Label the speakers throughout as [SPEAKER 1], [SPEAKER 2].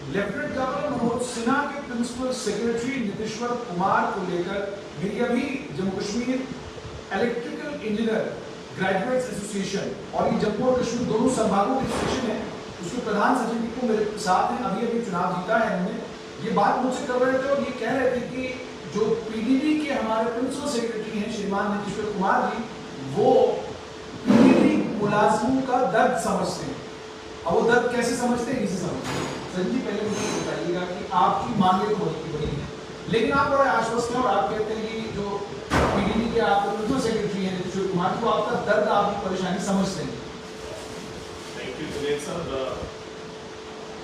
[SPEAKER 1] Lieutenant governor Manoj Sinha के principal secretary Nitishwar Kumar को लेकर मेरी अभी Jammu Kashmir electrical engineer graduates association और ये जम्मू और कश्मीर दोनों संभागों की एसोसिएशन है, उसके प्रधान सचिव को मेरे साथ हैं, अभी चुनाव जीता है उन्होंने। ये बात मुझसे कर रहे थे और ये कह रहे थे कि जो पीडीडी के हमारे प्रिंसिपल सेक्रेटरी हैं श्रीमान नीतीश्वर कुमार जी, वो पीडीडी मुलाजिमों का दर्द समझते हैं। अब वो दर्द कैसे समझते हैं, इसे समझते हैं। संजीव, पहले मुझे बताइएगा कि आपकी मांगे तो बहुत बड़ी है, लेकिन आप बड़े आश्वस्त हैं और आप कहते हैं कि जो पीडीडी के आप प्रिंसिपल सेक्रेटरी हैं नीतीश्वर कुमार, तो आपका दर्द, आपकी परेशानी समझते हैं।
[SPEAKER 2] थैंक यू जुनेद साहब।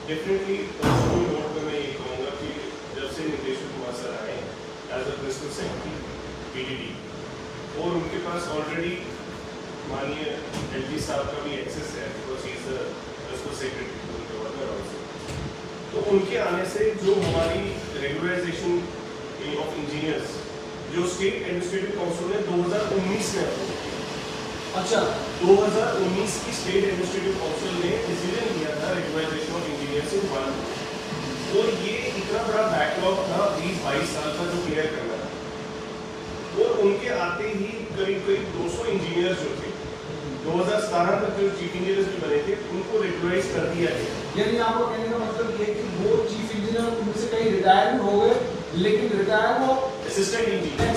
[SPEAKER 2] डेफिनेटली पर्सनली नोट में मैं ये कहूँगा कि जब से नीतीश्वर कुमार सर आए as a principal secretary PDD, और उनके पास ऑलरेडी माननीय एलजी साहब का भी एक्सेस है, because he is the principal secretary to the governor also. तो उनके आने से जो हमारी रेगुलराइजेशन ऑफ इंजीनियर्स जो स्टेट एडमिनिस्ट्रेटिव काउंसिल ने 2019 में,
[SPEAKER 1] अच्छा
[SPEAKER 2] 2019 की स्टेट एडमिनिस्ट्रेटिव काउंसिल ने डिसीजन लिया था रेगुलराइजेशन ऑफ इंजीनियर्स इन 1, और ये इतना बड़ा बैकलॉग था 20-22 साल का जो क्लियर करना था, और उनके आते ही करीब 200 इंजीनियर्स जो थे 2017 तक जो चीफ इंजीनियर्स भी बने थे उनको रेगुलराइज कर दिया गया।
[SPEAKER 1] यानी आपको कहने का मतलब ये कि वो चीफ इंजीनियर उनमें से कई रिटायर हो गए, लेकिन रिटायर वो
[SPEAKER 2] असिस्टेंट इंजीनियर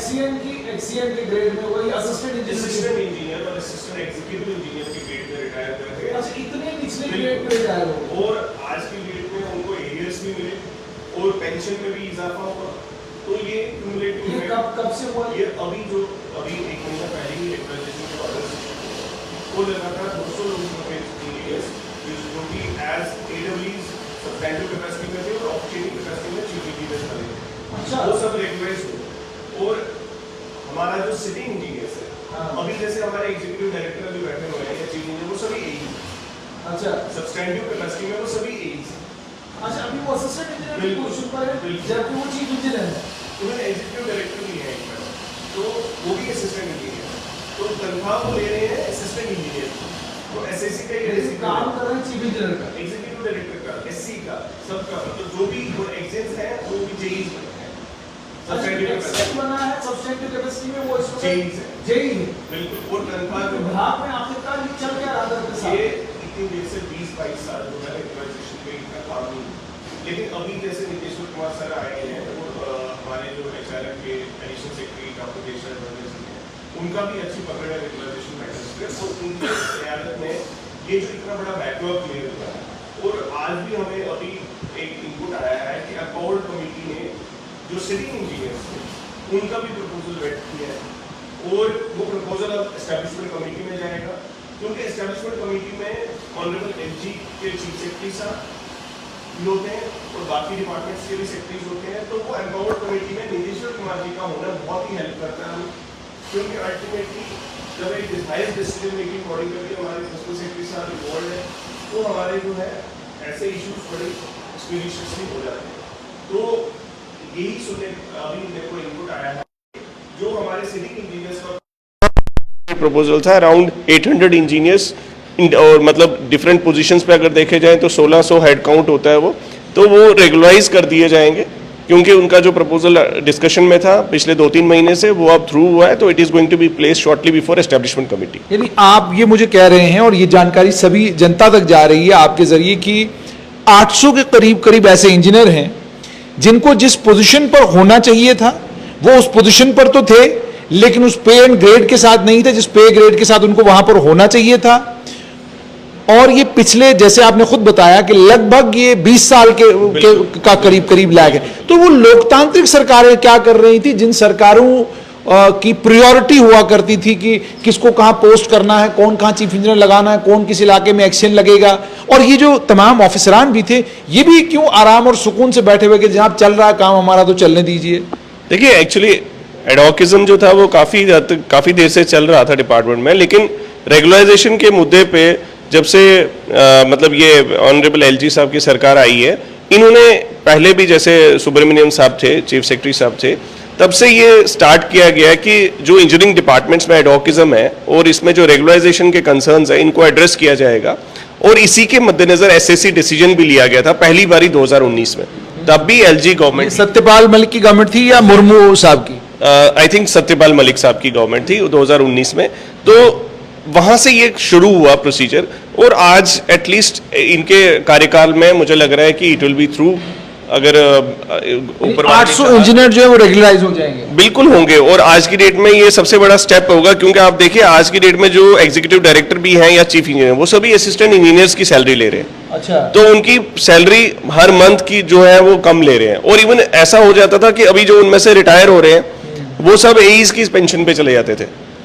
[SPEAKER 1] एक्सीएन के ग्रेड में, वही असिस्टेंट
[SPEAKER 2] इंजीनियर और असिस्टेंट एग्जीक्यूटिव इंजीनियर के ग्रेड में रिटायर कर गए।
[SPEAKER 1] अच्छा, इतने निचले ग्रेड में रिटायर हो,
[SPEAKER 2] और आज की डेट में उनको एरियर्स भी मिले और पेंशन में भी इजाफा हुआ। तो ये क्यूमुलेटिव
[SPEAKER 1] ये कब से हुआ?
[SPEAKER 2] ये अभी 1 महीना पहले ही रेगुलराइजेशन के ऑर्डर को लगातार 200 लोगों के इंजीनियर्स जो कि एज एडब्ल्यूज सब्सटैंटिव कैपेसिटी में थे और ऑपरेटिंग कैपेसिटी में चीफ इंजीनियर्स बने थे।
[SPEAKER 1] अच्छा,
[SPEAKER 2] वो सब रेगुलराइज हुए। और हमारा जो सिटिंग इंजीनियर्स है, अभी जैसे हमारे एग्जीक्यूटिव डायरेक्टर जो बैठे हुए हैं या चीफ इंजीनियर, वो सभी एई। अच्छा, सब्सटैंटिव कैपेसिटी में वो सभी एई।
[SPEAKER 1] अच्छा, अभी वो असिस्टेंट इंजीनियर की पोजीशन पर है, जबकि वो चीफ इंजीनियर है।
[SPEAKER 2] उन्होंने एग्जीक्यूटिव डायरेक्टर भी है, तो वो भी असिस्टेंट इंजीनियर, तो तनख्वाह वो ले रहे हैं असिस्टेंट इंजीनियर। तो एसएससी का ये
[SPEAKER 1] काम कर रहे हैं चीफ इंजीनियर का,
[SPEAKER 2] एग्जीक्यूटिव डायरेक्टर का, एससी का, सबका, तो जो भी वो एग्जेंट्स हैं वो भी जेई बने हैं।
[SPEAKER 1] सब्सटैंटिव बना है, सब्सटैंटिव कैपेसिटी में वो इसमें
[SPEAKER 2] जेई है बिल्कुल। और तनख्वाह जो
[SPEAKER 1] विभाग में आखिरकार ये चल क्या रहा था,
[SPEAKER 2] ये इतनी देर से 20-22 साल जो है रेगुलराइजेशन में इतना काम नहीं, लेकिन अभी जैसे नीतीश्वर कुमार सर आए हैं और हमारे जो एचआरएम के एडिशनल सेक्रेटरी कॉम्पिटिशन उनका भी अच्छी पकड़ है रेगुलराइजेशन मैटर्स पे, और उनकी क़यादत में ये जो इतना बड़ा बैकलॉग क्लियर हुआ है। और आज भी हमें अभी एक इनपुट आया है कि अकॉर्ड कमेटी ने जो सिटिंग इंजीनियर्स थे उनका भी प्रपोजल वेट किया है, और वो प्रपोजल अब एस्टैब्लिशमेंट कमेटी में जाएगा, क्योंकि एस्टैब्लिशमेंट कमेटी में ऑनरेबल एलजी के चीफ सेक्रेटरी साहब होते हैं और बाकी डिपार्टमेंट्स के भी सेक्रेटरीज होते हैं। तो वो एम्पावर्ड कमेटी में नीतीश्वर कुमार जी का होना बहुत ही हेल्प करता है, क्योंकि अल्टीमेटली जब एक हाईएस्ट डिसीजन मेकिंग बॉडी में भी हमारे प्रिंसिपल सेक्रेटरी साहब इन्वॉल्व है, तो हमारे जो है ऐसे इश्यूज बड़े एक्सपीडिशियसली हो जाते हैं। तो यही सुनने अभी मेरे को इनपुट आया है, जो हमारे सिटिंग इंजीनियर्स का प्रपोजल था अराउंड 800 इंजीनियर्स, और मतलब डिफरेंट पोजीशंस पे अगर देखे जाएं तो 1600 हेड काउंट होता है वो रेगुलराइज कर दिए जाएंगे, क्योंकि उनका जो प्रपोजल डिस्कशन में था पिछले 2-3 महीने से वो अब थ्रू हुआ है, तो it is going to be place shortly before establishment committee.
[SPEAKER 1] यानी आप ये मुझे कह रहे हैं, और ये जानकारी सभी जनता तक जा रही है आपके जरिए, कि 800 के करीब ऐसे इंजीनियर हैं जिनको जिस पोजीशन पर होना चाहिए था वो उस पोजीशन पर तो थे, लेकिन उस पे एंड ग्रेड के साथ नहीं थे जिस पे ग्रेड के साथ उनको वहां पर होना चाहिए था। और ये पिछले, जैसे आपने खुद बताया कि लगभग ये 20 साल का करीब लैग है। तो वो लोकतांत्रिक सरकारें क्या कर रही थी, जिन सरकारों की प्रायोरिटी हुआ करती थी कि किसको कहां पोस्ट करना है, कौन कहां चीफ इंजीनियर लगाना है, कौन किस इलाके में एक्शन लगेगा, और ये जो तमाम ऑफिसरान भी थे ये भी क्यों आराम और सुकून से बैठे हुए कि जनाब चल रहा है काम हमारा तो चलने दीजिए।
[SPEAKER 2] देखिए, एक्चुअली एडवोकेज्म जो था वो काफ़ी देर से चल रहा था डिपार्टमेंट में, लेकिन रेगुलराइजेशन के मुद्दे पे जब से मतलब ये ऑनरेबल एलजी साहब की सरकार आई है, इन्होंने पहले भी, जैसे सुब्रमण्यम साहब थे, चीफ सेक्रेटरी साहब थे, तब से ये स्टार्ट किया गया कि जो इंजीनियरिंग डिपार्टमेंट्स में एडवोकेज्म है और इसमें जो रेगुलराइजेशन के कंसर्न्स है इनको एड्रेस किया जाएगा। और इसी के मद्देनजर एसएससी डिसीजन भी लिया गया था पहली बारी 2019 में, तब भी एलजी गवर्नमेंट,
[SPEAKER 3] सत्यपाल मलिक की गवर्नमेंट थी या मुर्मू साहब की?
[SPEAKER 2] आई थिंक सत्यपाल मलिक साहब की गवर्नमेंट थी 2019 में। तो वहां से ये शुरू हुआ प्रोसीजर, और आज एटलीस्ट इनके कार्यकाल में मुझे लग रहा है कि इट विल बी थ्रू। अगर ऊपर
[SPEAKER 3] 800 इंजीनियर जो है वो रेगुलराइज हो जाएंगे,
[SPEAKER 2] बिल्कुल होंगे, और आज की डेट में ये सबसे बड़ा स्टेप होगा, क्योंकि आप देखिए आज की डेट में जो एग्जीक्यूटिव डायरेक्टर भी हैं या चीफ इंजीनियर, वो सभी असिस्टेंट इंजीनियर्स की सैलरी ले रहे हैं।
[SPEAKER 3] अच्छा,
[SPEAKER 2] तो उनकी सैलरी हर मंथ की जो है वो कम ले रहे हैं, और इवन ऐसा हो जाता था कि अभी जो उनमें से रिटायर हो रहे हैं वो सब एईज की पेंशन पे चले जाते थे।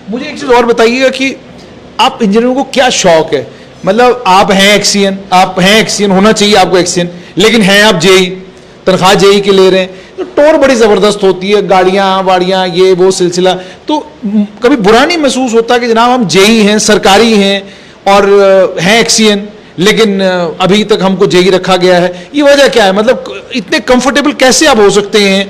[SPEAKER 3] मुझे एक चीज और बताइएगा कि आप इंजीनियरों को क्या शौक है? मतलब आप हैं एक्सियन, होना चाहिए आपको एक्सियन, लेकिन हैं आप जेई, तनख्वाह जेई के ले रहे हैं, तो टोर बड़ी जबरदस्त होती है, गाड़ियां वाड़ियां ये वो सिलसिला, तो कभी बुरा नहीं महसूस होता कि जनाब हम जेई हैं, सरकारी हैं और हैं एक्सियन, लेकिन अभी तक हमको जेई रखा गया है? ये वजह क्या है? मतलब इतने कंफर्टेबल कैसे आप हो सकते हैं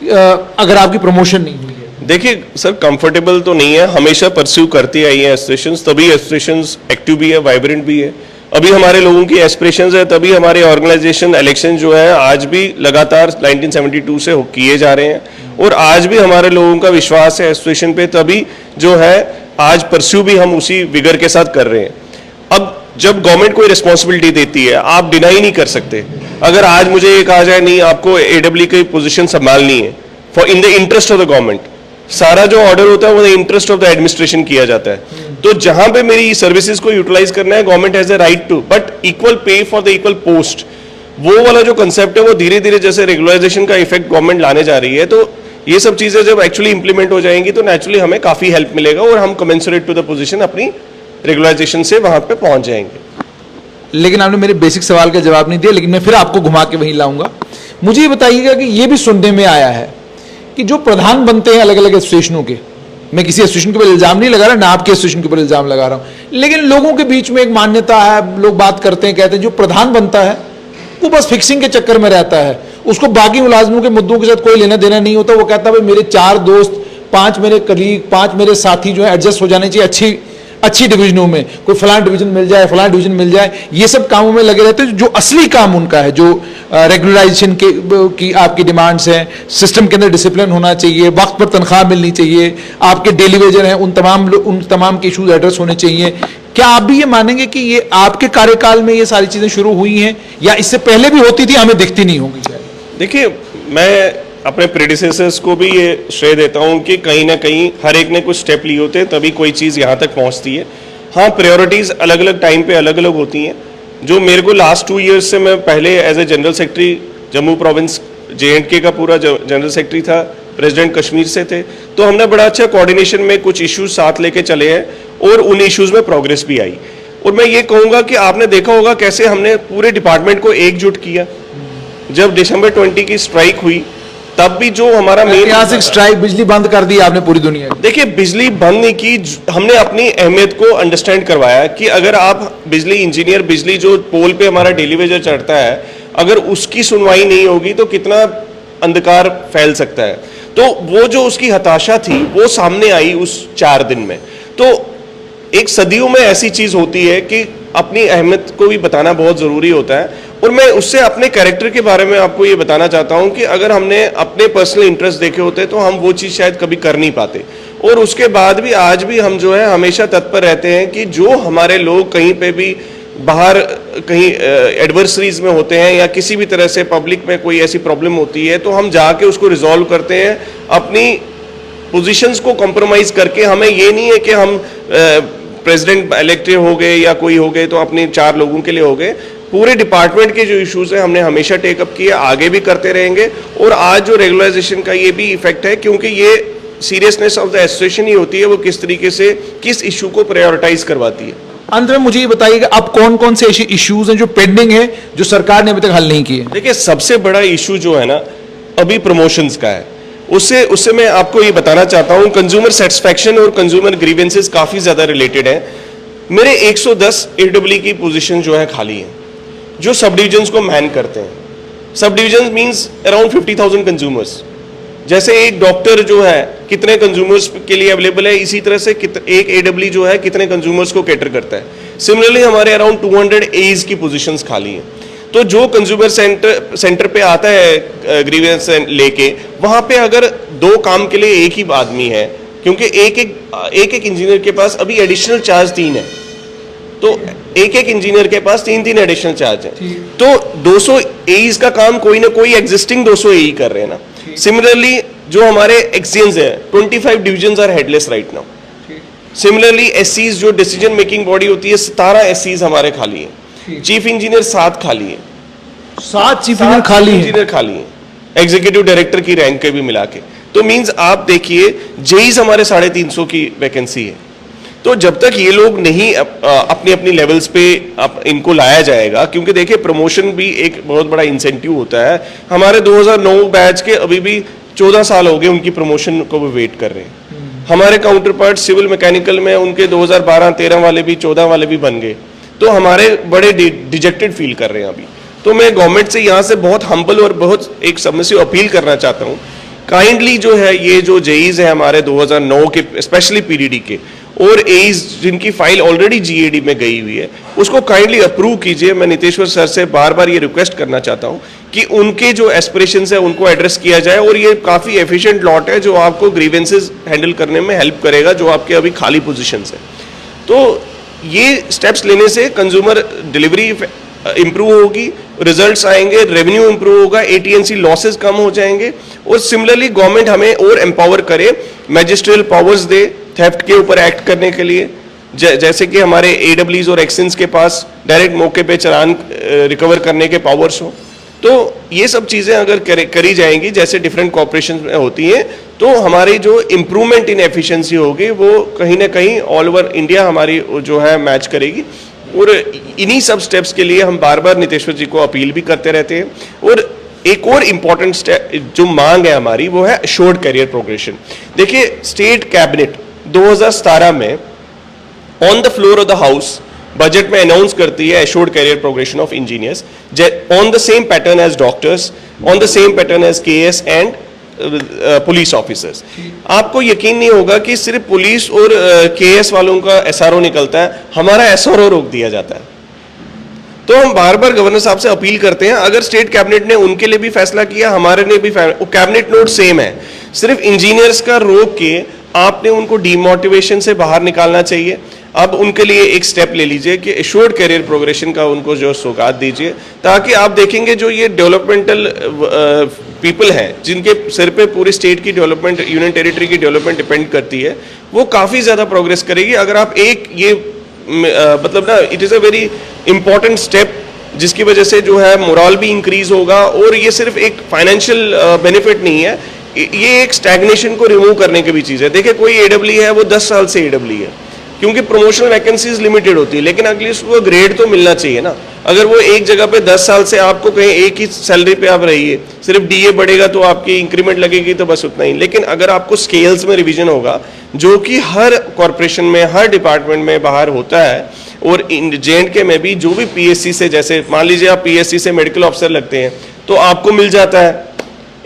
[SPEAKER 3] अगर आपकी प्रमोशन नहीं हुई है?
[SPEAKER 2] देखिए सर, कंफर्टेबल तो नहीं है, हमेशा परस्यू करती आई है एस्पिरेशंस, तभी एस्पिरेशंस एक्टिव भी है, वाइब्रेंट भी है। अभी हमारे लोगों की एस्पिरेशंस है, तभी हमारे ऑर्गेनाइजेशन इलेक्शन जो है आज भी लगातार 1972 से किए जा रहे हैं, और आज भी हमारे लोगों का विश्वास है एस्पिरेशन पे, तभी जो है आज परस्यू भी हम उसी विगर के साथ कर रहे हैं। अब जब गवर्नमेंट कोई रिस्पॉन्सिबिलिटी देती है, आप डिनाई नहीं कर सकते। अगर आज मुझे ये कहा जाए नहीं आपको एडब्ल्यू की पोजीशन संभालनी है for in the interest of the government, सारा जो ऑर्डर होता है वो इंटरेस्ट ऑफ द एडमिनिस्ट्रेशन किया जाता है, तो जहां पे मेरी सर्विसेज को यूटिलाइज करना है, government has a right to, but equal pay for the equal post, वो वाला जो कंसेप्ट है वो धीरे धीरे जैसे रेगुलराइजेशन का इफेक्ट गवर्नमेंट लाने जा रही है, तो ये सब चीजें जब एक्चुअली इंप्लीमेंट हो जाएंगी तो नेचुरली हमें काफी हेल्प मिलेगा, और हम कमेंसरेट टू द पोजीशन अपनी रेगुलराइजेशन से वहां पे पहुंच जाएंगे।
[SPEAKER 3] लेकिन आपने मेरे बेसिक सवाल का जवाब नहीं दिया, लेकिन मैं फिर आपको घुमा के वहीं लाऊंगा। मुझे ये बताइएगा कि ये भी सुनने में आया है कि जो प्रधान बनते हैं अलग अलग एसोसिएशनों के, मैं किसी एसोसिएशन के ऊपर इल्जाम नहीं लगा रहा, ना आपके एसोसिएशन के ऊपर इल्जाम लगा रहा हूं, लेकिन लोगों के बीच में एक मान्यता है, लोग बात करते हैं, कहते हैं जो प्रधान बनता है वो बस फिक्सिंग के चक्कर में रहता है, उसको बाकी मुलाजमों के मुद्दों के साथ कोई लेना देना नहीं होता। वो कहता है भाई मेरे 4 दोस्त, 5 मेरे कलीग, 5 मेरे साथी जो है एडजस्ट हो जाने चाहिए अच्छी डिवीजनों में, कोई फलां डिवीजन मिल जाए, फलां डिवीजन मिल जाए, ये सब कामों में लगे रहते हैं। जो असली काम उनका है, जो रेगुलराइजेशन की आपकी डिमांड्स हैं, सिस्टम के अंदर डिसिप्लिन होना चाहिए, वक्त पर तनख्वाह मिलनी चाहिए, आपके डेली वेजर हैं उन तमाम के इशूज एड्रेस होने चाहिए। क्या आप भी ये मानेंगे कि ये आपके कार्यकाल में ये सारी चीजें शुरू हुई हैं, या इससे पहले भी होती थी, हमें दिखती नहीं होंगी?
[SPEAKER 2] देखिए, मैं अपने प्रेडिसेसर्स को भी ये श्रेय देता हूँ कि कहीं ना कहीं हर एक ने कुछ स्टेप लिए होते हैं, तभी कोई चीज़ यहाँ तक पहुँचती है। हाँ, प्रायोरिटीज़ अलग अलग टाइम पे अलग अलग होती हैं। जो मेरे को लास्ट 2 ईयर्स से, मैं पहले as a general secretary Jammu province JNK का पूरा जनरल सेक्रेटरी था, प्रेसिडेंट कश्मीर से थे, तो हमने बड़ा अच्छा कोऑर्डिनेशन में कुछ इश्यूज साथ लेके चले हैं, और उन इश्यूज में प्रोग्रेस भी आई। और मैं ये कहूँगा कि आपने देखा होगा कैसे हमने पूरे डिपार्टमेंट को एकजुट किया। जब दिसंबर 20 की स्ट्राइक हुई, तब भी जो हमारा
[SPEAKER 3] ऐतिहासिक स्ट्राइक, बिजली बंद कर दी आपने पूरी दुनिया की।
[SPEAKER 2] देखिए, बिजली बंद नहीं की, हमने अपनी अहमियत को अंडरस्टैंड करवाया कि अगर आप बिजली इंजीनियर, बिजली जो पोल पे हमारा डेली वेजर चढ़ता है, अगर उसकी सुनवाई नहीं होगी तो कितना अंधकार फैल सकता है। तो वो जो उसकी हताशा थी वो सामने आई उस 4 दिन में। तो एक सदियों में ऐसी चीज होती है कि अपनी अहमियत को भी बताना बहुत जरूरी होता है। और मैं उससे अपने कैरेक्टर के बारे में आपको ये बताना चाहता हूँ कि अगर हमने अपने पर्सनल इंटरेस्ट देखे होते तो हम वो चीज़ शायद कभी कर नहीं पाते। और उसके बाद भी आज भी हम जो है हमेशा तत्पर रहते हैं कि जो हमारे लोग कहीं पे भी बाहर कहीं एडवर्सरीज में होते हैं या किसी भी तरह से पब्लिक में कोई ऐसी प्रॉब्लम होती है, तो हम जाके उसको रिजॉल्व करते हैं अपनी पोजीशंस को कॉम्प्रोमाइज करके। हमें ये नहीं है कि हम प्रेसिडेंट इलेक्टेड हो गए या कोई हो गए तो अपने 4 लोगों के लिए हो गए। पूरे डिपार्टमेंट के जो इश्यूज हैं हमने हमेशा टेकअप किए, आगे भी करते रहेंगे। और आज जो रेगुलराइजेशन का ये भी इफेक्ट है, क्योंकि ये सीरियसनेस ऑफ द एसोसिएशन ही होती है, वो किस तरीके से किस इशू को प्रायोरिटाइज करवाती है।
[SPEAKER 3] अंत में मुझे ये बताइएगा अब कौन कौन से ऐसे इश्यूज हैं जो पेंडिंग है, जो सरकार ने अभी तक हल नहीं किए?
[SPEAKER 2] देखिए, सबसे बड़ा इशू जो है ना अभी प्रमोशंस का है। उससे मैं आपको ये बताना चाहता हूँ, कंज्यूमर सेटिस्फैक्शन और कंज्यूमर ग्रीवेंसेस काफी ज्यादा रिलेटेड है। मेरे 110 AEE की पोजीशन जो है खाली है, जो सब डिविजन्स को मैन करते हैं। Sub division means around 50,000 consumers. जैसे एक डॉक्टर जो है कितने कंज्यूमर्स के लिए अवेलेबल है, इसी तरह से एक AEE जो है कितने कंज्यूमर्स को कैटर करता है। सिमिलरली हमारे अराउंड 200 एज की पोजीशंस खाली हैं। तो जो कंज्यूमर सेंटर पे आता है ग्रीवेंस लेके, वहां पे अगर 2 काम के लिए एक ही आदमी है, क्योंकि एक इंजीनियर के पास अभी एडिशनल चार्ज 3 है, तो एक इंजीनियर के पास 3 एडिशनल चार्ज है, तो 200 एईज का काम कोई ना कोई एग्जिस्टिंग 200 एई कर रहे हैं ना। सिमिलरली जो हमारे एक्सचेंज है, 25 divisions are headless right now. Similarly एससीज जो डिसीजन मेकिंग बॉडी होती है, 17 एससीज हमारे खाली है, चीफ इंजीनियर 7 खाली है,
[SPEAKER 3] 7 चीफ इंजीनियर खाली है
[SPEAKER 2] एग्जीक्यूटिव डायरेक्टर की रैंक के भी मिला के। तो मींस आप देखिए जेईज हमारे 350 की वैकेंसी है। तो जब तक ये लोग नहीं अपनी अपनी लेवल्स पे इनको लाया जाएगा, क्योंकि देखिए प्रमोशन भी एक बहुत बड़ा इंसेंटिव होता है। हमारे 2009 बैच के अभी भी 14 साल हो गए उनकी प्रमोशन को वो वेट कर रहे हैं। हमारे काउंटर पार्ट सिविल मैकेनिकल में उनके 2012-13 वाले भी 14 वाले भी बन गए, तो हमारे बड़े डिजेक्टेड फील कर रहे हैं अभी। तो मैं गवर्नमेंट से यहाँ से बहुत हम्बल और बहुत एक सबमिसिव अपील करना चाहता हूँ, काइंडली जो है ये जो जेईज है हमारे 2009 के स्पेशली पीडीडी के और एईज जिनकी फाइल ऑलरेडी जीएडी में गई हुई है, उसको काइंडली अप्रूव कीजिए। मैं नीतेश्वर सर से बार बार ये रिक्वेस्ट करना चाहता हूँ कि उनके जो एस्पिरेशंस है उनको एड्रेस किया जाए, और ये काफ़ी एफिशिएंट लॉट है जो आपको ग्रीवेंसेस हैंडल करने में हेल्प करेगा, जो आपके अभी खाली पोजीशंस है। तो ये स्टेप्स लेने से कंज्यूमर डिलीवरी इंप्रूव होगी, रिजल्ट्स आएंगे, रेवेन्यू इंप्रूव होगा, एटीएनसी लॉसेस कम हो जाएंगे, और सिमिलरली गवर्नमेंट हमें और एम्पावर करे, मैजिस्ट्रियल पावर्स दे थेफ्ट के ऊपर एक्ट करने के लिए, जैसे कि हमारे एडब्ल्यूज और एक्सचेंज के पास डायरेक्ट मौके पे चालान रिकवर करने के पावर्स हो। तो ये सब चीज़ें अगर करी जाएंगी जैसे डिफरेंट कॉर्पोरेशन में होती हैं, तो हमारी जो इम्प्रूवमेंट इन एफिशिएंसी होगी वो कहीं ना कहीं ऑल ओवर इंडिया हमारी जो है मैच करेगी। और इन्हीं सब स्टेप्स के लिए हम बार बार नीतेश्वर जी को अपील भी करते रहते हैं। और एक और इम्पॉर्टेंट स्टेप जो मांग है हमारी वो है एश्योर्ड करियर प्रोग्रेशन। देखिए स्टेट कैबिनेट 2017 में on the floor of the house budget में अनाउंस करती है assured career progression of engineers on the same pattern as doctors, on the same pattern as KS and police officers. आपको यकीन नहीं होगा कि सिर्फ पुलिस और केएस वालों का एसआरओ निकलता है, हमारा एसआरओ रोक दिया जाता है। तो हम बार बार गवर्नर साहब से अपील करते हैं, अगर स्टेट कैबिनेट ने उनके लिए भी फैसला किया, हमारे लिए भी कैबिनेट नोट सेम है, सिर्फ इंजीनियर्स का रोक के आपने उनको डीमोटिवेशन से बाहर निकालना चाहिए। अब उनके लिए एक स्टेप ले लीजिए कि एश्योर्ड करियर प्रोग्रेशन का उनको जो सौगात दीजिए, ताकि आप देखेंगे जो ये डेवलपमेंटल पीपल हैं जिनके सिर पे पूरी स्टेट की डेवलपमेंट, यूनियन टेरिटरी की डेवलपमेंट डिपेंड करती है, वो काफ़ी ज़्यादा प्रोग्रेस करेगी अगर आप एक ये मतलब ना it is a very important step जिसकी वजह से जो है मोरल भी इंक्रीज होगा। और ये सिर्फ एक फाइनेंशियल बेनिफिट नहीं है, ये एक स्टैग्नेशन को रिमूव करने की भी चीज़ है। देखिए कोई एडब्ल्यू है वो 10 साल से एडब्ल्यू है, क्योंकि प्रमोशनल वैकेंसीज लिमिटेड होती है, लेकिन एटलीस्ट वो ग्रेड तो मिलना चाहिए ना। अगर वो एक जगह पे 10 साल से आपको कहीं एक ही सैलरी पे आप रहिए, सिर्फ डीए बढ़ेगा तो आपकी इंक्रीमेंट लगेगी तो बस उतना ही। लेकिन अगर आपको स्केल्स में रिवीजन होगा, जो कि हर कॉरपोरेशन में हर डिपार्टमेंट में बाहर होता है, और JNK में भी जो भी PSC से, जैसे मान लीजिए आप PSC से मेडिकल ऑफिसर लगते हैं तो आपको मिल जाता है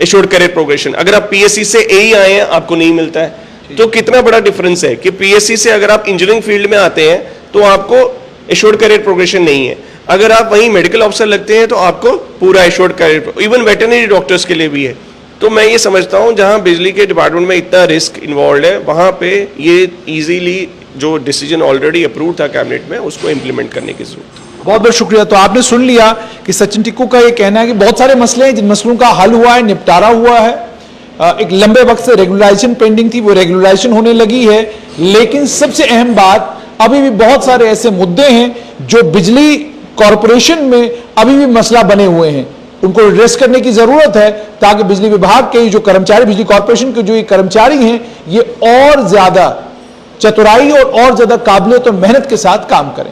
[SPEAKER 2] एश्योर्ड करियर प्रोग्रेशन। अगर आप PSC से AE आए हैं आपको नहीं मिलता है। तो कितना बड़ा डिफरेंस है कि PSC से अगर आप इंजीनियरिंग फील्ड में आते हैं तो आपको एश्योर्ड करियर प्रोग्रेशन नहीं है, अगर आप वहीं मेडिकल ऑफिसर लगते हैं तो आपको पूरा assured career, even veterinary doctors के लिए भी है। तो मैं ये समझता हूँ जहाँ बिजली के डिपार्टमेंट में इतना रिस्क इन्वॉल्व है, वहाँ पे ये इजीली जो डिसीजन ऑलरेडी अप्रूव था कैबिनेट में उसको इम्प्लीमेंट करने की जरूरत है।
[SPEAKER 3] बहुत बहुत शुक्रिया। तो आपने सुन लिया कि सचिन टिक्कू का ये कहना है कि बहुत सारे मसले हैं जिन मसलों का हल हुआ है, निपटारा हुआ है। एक लंबे वक्त से रेगुलराइजेशन पेंडिंग थी, वो रेगुलराइजेशन होने लगी है। लेकिन सबसे अहम बात, अभी भी बहुत सारे ऐसे मुद्दे हैं जो बिजली कॉरपोरेशन में अभी भी मसला बने हुए हैं, उनको एड्रेस करने की जरूरत है, ताकि बिजली विभाग के जो कर्मचारी, बिजली कॉरपोरेशन के जो ये कर्मचारी हैं, ये और ज्यादा चतुराई और ज्यादा काबिलियत और मेहनत के साथ काम करें।